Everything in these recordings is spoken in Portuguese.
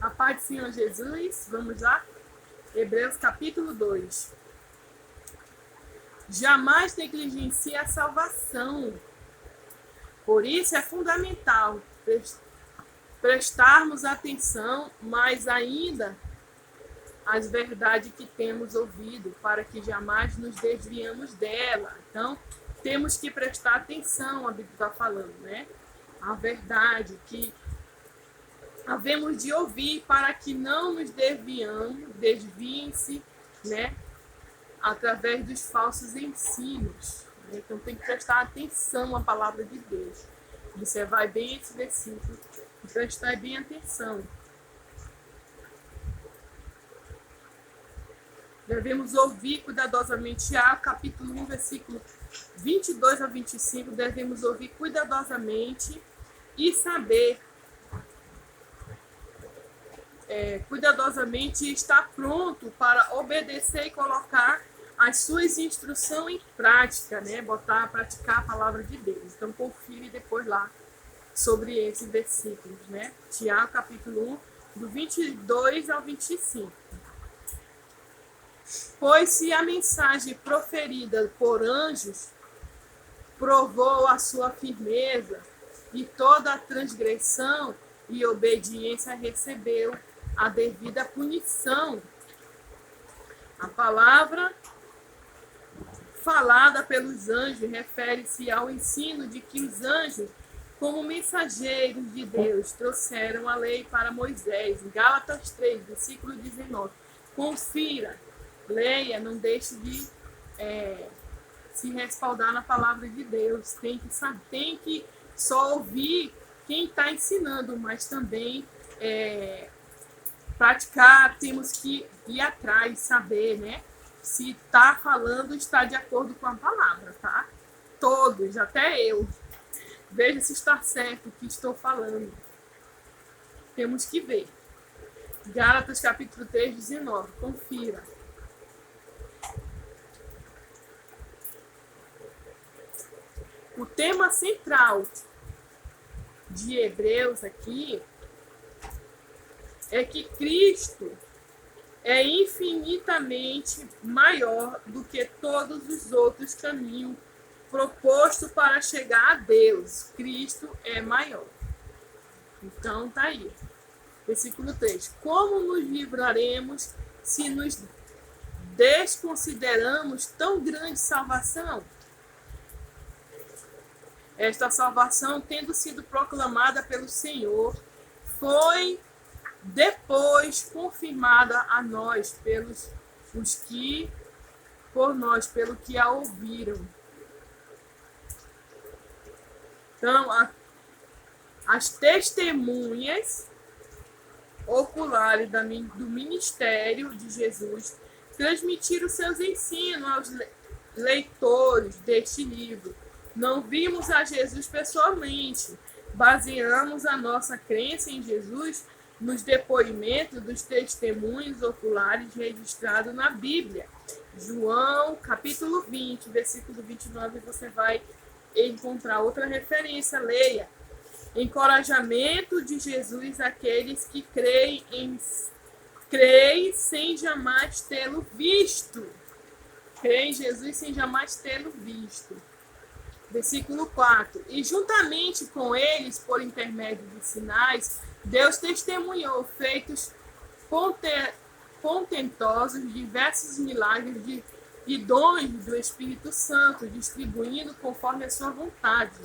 A paz do Senhor Jesus, vamos lá? Hebreus capítulo 2. Jamais negligencie a salvação. Por isso é fundamental prestarmos atenção mais ainda às verdades que temos ouvido, para que jamais nos desviamos dela. Então, temos que prestar atenção, a Bíblia está falando, né? A verdade que havemos de ouvir para que não nos desviem-se, né, através dos falsos ensinos. Então tem que prestar atenção à palavra de Deus. Você vai bem esse versículo e prestar bem atenção. Devemos ouvir cuidadosamente, Tiago, capítulo 1, versículo 22 a 25, devemos ouvir cuidadosamente e saber cuidadosamente estar pronto para obedecer e colocar as suas instruções em prática, né? Praticar a palavra de Deus. Então, confire depois lá sobre esses versículos, né? Tiago, capítulo 1, do 22 ao 25. Pois se a mensagem proferida por anjos provou a sua firmeza, e toda a transgressão e obediência recebeu a devida punição. A palavra falada pelos anjos refere-se ao ensino de que os anjos, como mensageiros de Deus, trouxeram a lei para Moisés. Em Gálatas 3, versículo 19. Confira, leia, não deixe de se respaldar na palavra de Deus. Tem que só ouvir quem está ensinando, mas também praticar, temos que ir atrás, saber, né? Se está falando, está de acordo com a palavra, tá? Todos, até eu. Veja se está certo o que estou falando. Temos que ver. Gálatas capítulo 3, 19. Confira. O tema central de Hebreus aqui é que Cristo é infinitamente maior do que todos os outros caminhos propostos para chegar a Deus. Cristo é maior. Então, tá aí. Versículo 3. Como nos livraremos se nos desconsideramos tão grande salvação? Esta salvação, tendo sido proclamada pelo Senhor, foi depois confirmada a nós pelo que a ouviram. Então, as testemunhas oculares do ministério de Jesus transmitiram seus ensinos aos leitores deste livro. Não vimos a Jesus pessoalmente, baseamos a nossa crença em Jesus nos depoimentos dos testemunhos oculares registrados na Bíblia. João, capítulo 20, versículo 29, você vai encontrar outra referência, leia. Encorajamento de Jesus àqueles que creem sem jamais tê-lo visto. Creem em Jesus sem jamais tê-lo visto. Versículo 4. E juntamente com eles, por intermédio de sinais, Deus testemunhou feitos portentosos, diversos milagres e dons do Espírito Santo, distribuindo conforme a sua vontade.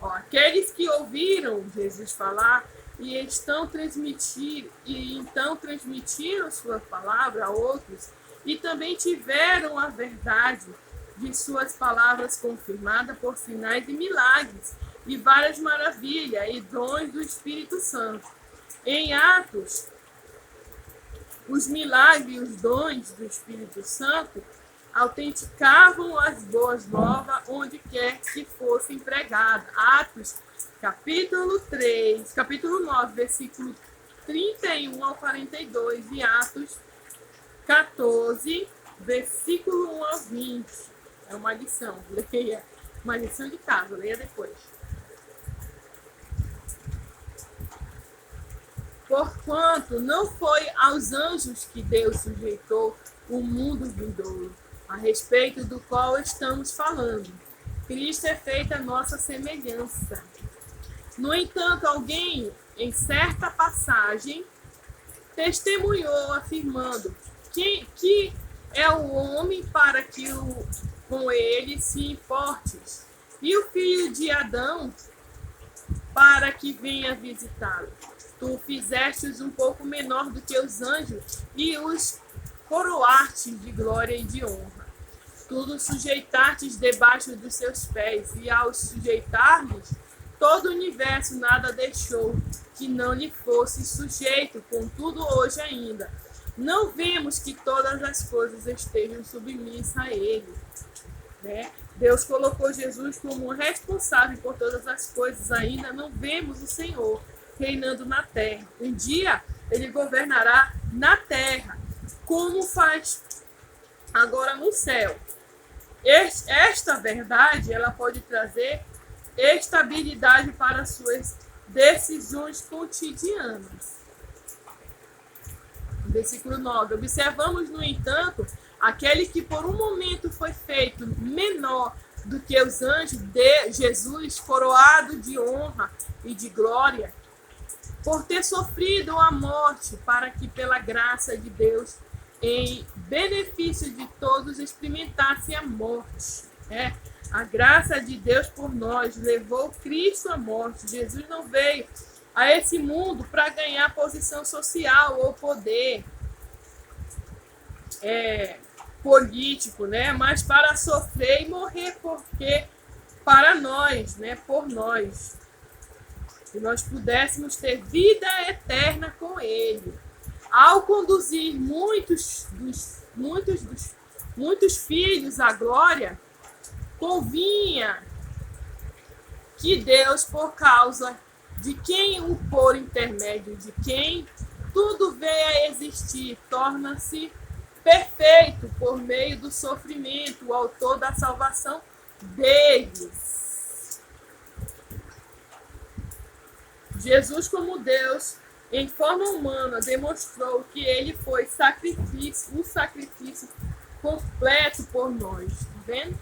Aqueles que ouviram Jesus falar e então transmitiram sua palavra a outros e também tiveram a verdade de suas palavras confirmada por sinais e milagres e várias maravilhas e dons do Espírito Santo. Em Atos, os milagres e os dons do Espírito Santo autenticavam as boas novas onde quer que fossem pregadas. Atos, capítulo 9, versículo 31 ao 42 e Atos 14, versículo 1 ao 20. É uma lição, leia. Uma lição de casa, leia depois. Porquanto não foi aos anjos que Deus sujeitou o mundo vindouro, a respeito do qual estamos falando. Cristo é feita a nossa semelhança. No entanto, alguém, em certa passagem, testemunhou, afirmando que é o homem para que com ele se importes, e o filho de Adão para que venha visitá-lo. Tu fizestes um pouco menor do que os anjos e os coroastes de glória e de honra. Tudo sujeitastes debaixo dos seus pés, e ao sujeitar-lhes todo o universo nada deixou que não lhe fosse sujeito. Contudo, hoje ainda não vemos que todas as coisas estejam submissas a ele. Né? Deus colocou Jesus como responsável por todas as coisas. Ainda não vemos o Senhor reinando na terra. Um dia ele governará na terra, como faz agora no céu. Esta verdade, ela pode trazer estabilidade para suas decisões cotidianas. Versículo 9. Observamos, no entanto, aquele que por um momento foi feito menor do que os anjos, de Jesus, coroado de honra e de glória, por ter sofrido a morte, para que pela graça de Deus, em benefício de todos, experimentasse a morte. A graça de Deus por nós levou Cristo à morte. Jesus não veio a esse mundo para ganhar posição social ou poder político, né? Mas para sofrer e morrer, porque para nós, né? Por nós, que nós pudéssemos ter vida eterna com Ele. Ao conduzir muitos filhos à glória, convinha que Deus, por causa de quem o por intermédio de quem tudo veio a existir, torna-se perfeito por meio do sofrimento, o autor da salvação deles. Jesus, como Deus, em forma humana, demonstrou que ele foi um sacrifício completo por nós. Tá vendo?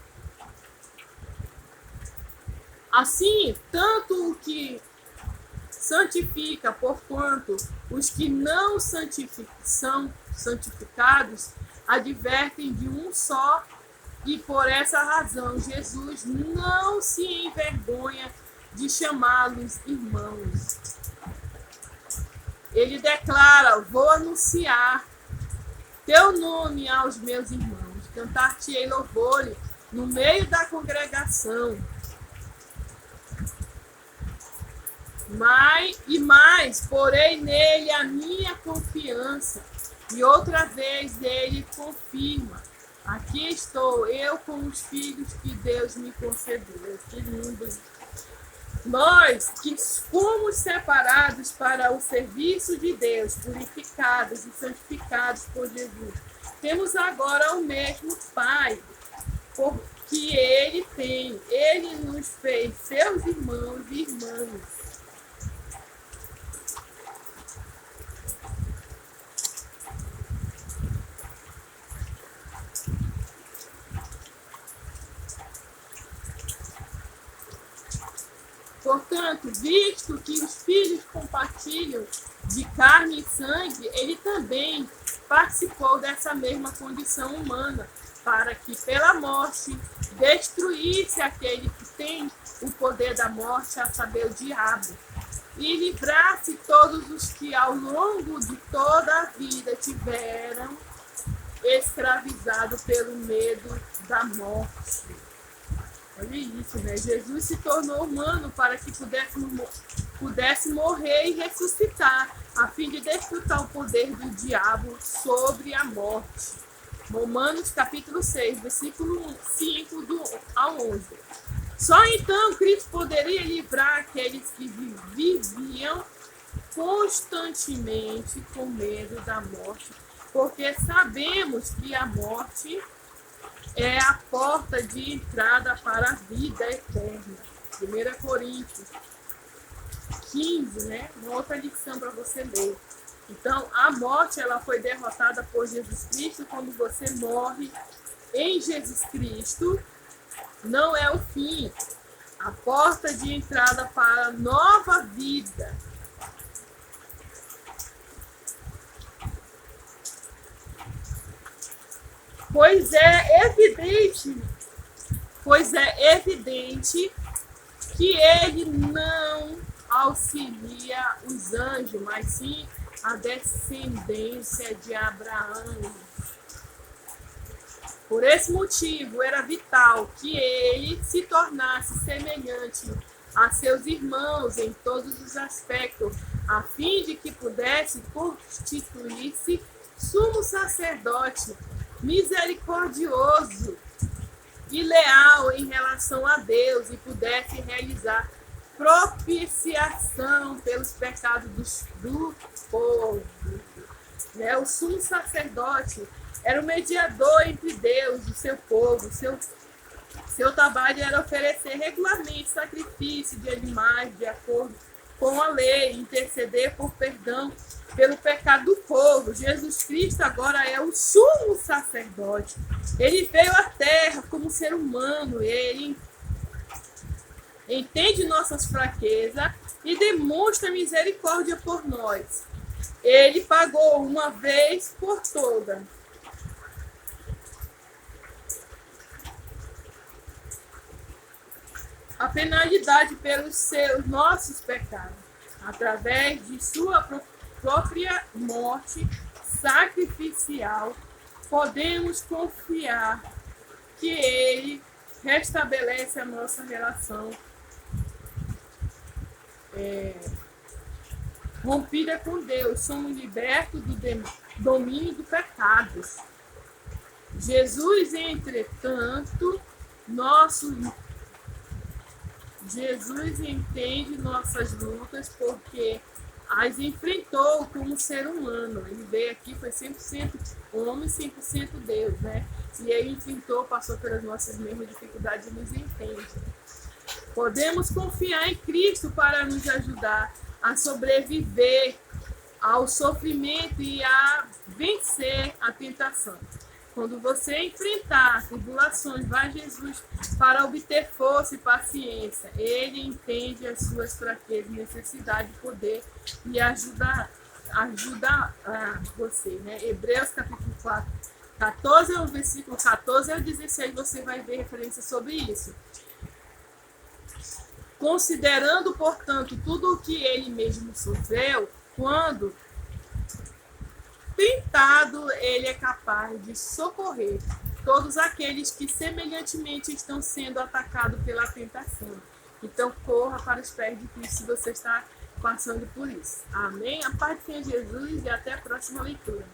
Assim, tanto o que santifica, porquanto os que não são santificados advertem de um só, e por essa razão Jesus não se envergonha de chamá-los irmãos. Ele declara: vou anunciar teu nome aos meus irmãos, cantar-te-ei louvores no meio da congregação. Mais, porei nele a minha confiança. E outra vez ele confirma: aqui estou eu com os filhos que Deus me concedeu. Que lindo! Nós que fomos separados para o serviço de Deus, purificados e santificados por Jesus, temos agora o mesmo Pai, porque Ele nos fez seus irmãos e irmãs. Portanto, visto que os filhos compartilham de carne e sangue, ele também participou dessa mesma condição humana, para que pela morte destruísse aquele que tem o poder da morte, a saber, o diabo, e livrasse todos os que ao longo de toda a vida tiveram escravizado pelo medo da morte. Olha isso, né? Jesus se tornou humano para que pudesse morrer e ressuscitar, a fim de desfrutar o poder do diabo sobre a morte. Romanos capítulo 6, versículo 5 ao 11. Só então Cristo poderia livrar aqueles que viviam constantemente com medo da morte, porque sabemos que a morte é a porta de entrada para a vida eterna. 1 Coríntios 15, né? Uma outra lição para você ler. Então, a morte ela foi derrotada por Jesus Cristo. Quando você morre em Jesus Cristo, não é o fim. A porta de entrada para a nova vida. Pois é evidente que ele não auxilia os anjos, mas sim a descendência de Abraão. Por esse motivo, era vital que ele se tornasse semelhante a seus irmãos em todos os aspectos, a fim de que pudesse constituir-se sumo sacerdote misericordioso e leal em relação a Deus e pudesse realizar propiciação pelos pecados do povo. Né? O sumo sacerdote era o mediador entre Deus e o seu povo. Seu trabalho era oferecer regularmente sacrifício de animais de acordo com a lei, interceder por perdão pelo pecado do povo. Jesus Cristo agora é o sumo sacerdote. Ele veio à terra como ser humano. Ele entende nossas fraquezas e demonstra misericórdia por nós. Ele pagou uma vez por todas. A penalidade pelos nossos pecados, através de sua própria morte sacrificial, podemos confiar que ele restabelece a nossa relação rompida com Deus. Somos libertos do domínio do pecado. Jesus, entretanto, Jesus entende nossas lutas porque as enfrentou como ser humano. Ele veio aqui, foi 100% homem, 100% Deus, né? E ele enfrentou, passou pelas nossas mesmas dificuldades e nos entende. Podemos confiar em Cristo para nos ajudar a sobreviver ao sofrimento e a vencer a tentação. Quando você enfrentar tribulações, vá a Jesus para obter força e paciência. Ele entende as suas fraquezas e necessidade de poder e ajuda você. Né? Hebreus capítulo 4, 14 ao versículo 14 ao 16, você vai ver referência sobre isso. Considerando, portanto, tudo o que ele mesmo sofreu, quando tentado, ele é capaz de socorrer todos aqueles que semelhantemente estão sendo atacados pela tentação. Então, corra para os pés de Cristo se você está passando por isso. Amém? A paz de Jesus e até a próxima leitura.